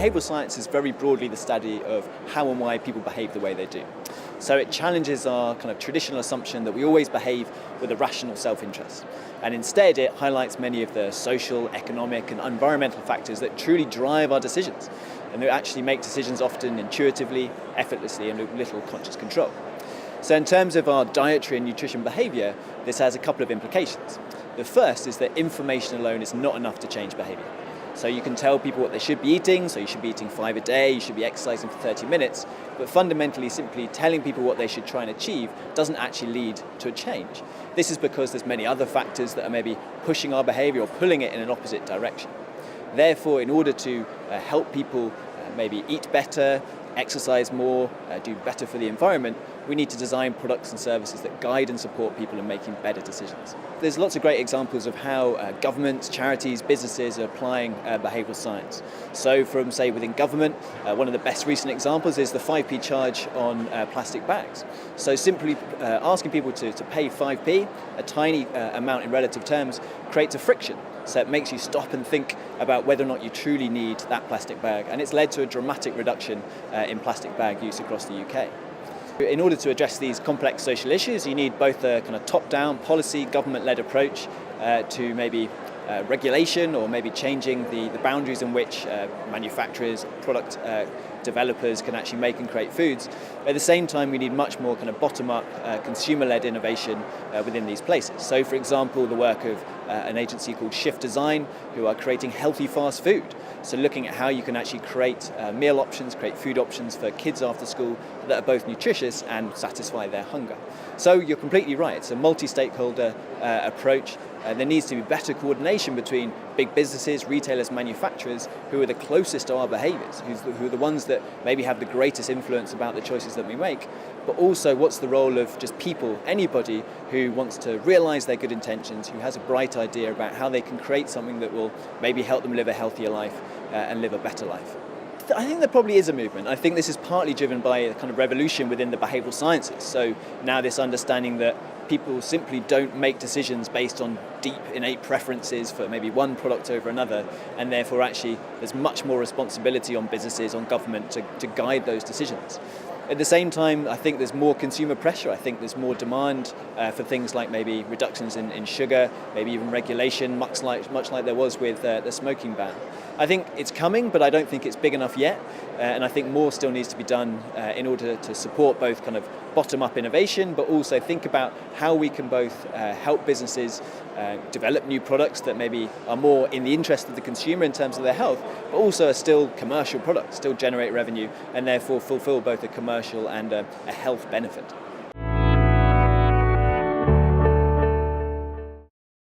behavioural science is very broadly the study of how and why people behave the way they do. So it challenges our kind of traditional assumption that we always behave with a rational self-interest. And instead it highlights many of the social, economic and environmental factors that truly drive our decisions. And they actually make decisions often intuitively, effortlessly and with little conscious control. So in terms of our dietary and nutrition behaviour, this has a couple of implications. The first is that information alone is not enough to change behaviour. So you can tell people what they should be eating, so you should be eating 5 a day, you should be exercising for 30 minutes, but fundamentally simply telling people what they should try and achieve doesn't actually lead to a change. This is because there's many other factors that are maybe pushing our behaviour or pulling it in an opposite direction. Therefore, in order to help people maybe eat better, exercise more, do better for the environment, we need to design products and services that guide and support people in making better decisions. There's lots of great examples of how governments, charities, businesses are applying behavioural science. So from, say, within government, one of the best recent examples is the 5p charge on plastic bags. So simply asking people to pay 5p, a tiny amount in relative terms, creates a friction. So it makes you stop and think about whether or not you truly need that plastic bag. And it's led to a dramatic reduction in plastic bag use across the UK. In order to address these complex social issues, you need both a kind of top-down policy, government-led approach to maybe regulation or maybe changing the boundaries in which manufacturers, product developers can actually make and create foods. At the same time, we need much more kind of bottom-up, consumer-led innovation within these places. So, for example, the work of an agency called Shift Design, who are creating healthy fast food. So looking at how you can actually create meal options, create food options for kids after school that are both nutritious and satisfy their hunger. So you're completely right, it's a multi-stakeholder approach. There needs to be better coordination between big businesses, retailers, manufacturers, who are the closest to our behaviours, who are the ones that maybe have the greatest influence about the choices that we make, but also what's the role of just people, anybody who wants to realise their good intentions, who has a bright idea about how they can create something that will maybe help them live a healthier life and live a better life. I think there probably is a movement. I think this is partly driven by a kind of revolution within the behavioural sciences. So now this understanding that people simply don't make decisions based on deep innate preferences for maybe one product over another, and therefore actually there's much more responsibility on businesses, on government to guide those decisions. At the same time, I think there's more consumer pressure. I think there's more demand for things like maybe reductions in sugar, maybe even regulation, much like there was with the smoking ban. I think it's coming, but I don't think it's big enough yet. And I think more still needs to be done in order to support both kind of bottom-up innovation, but also think about how we can both help businesses develop new products that maybe are more in the interest of the consumer in terms of their health, but also are still commercial products, still generate revenue, and therefore fulfill both a commercial and a health benefit.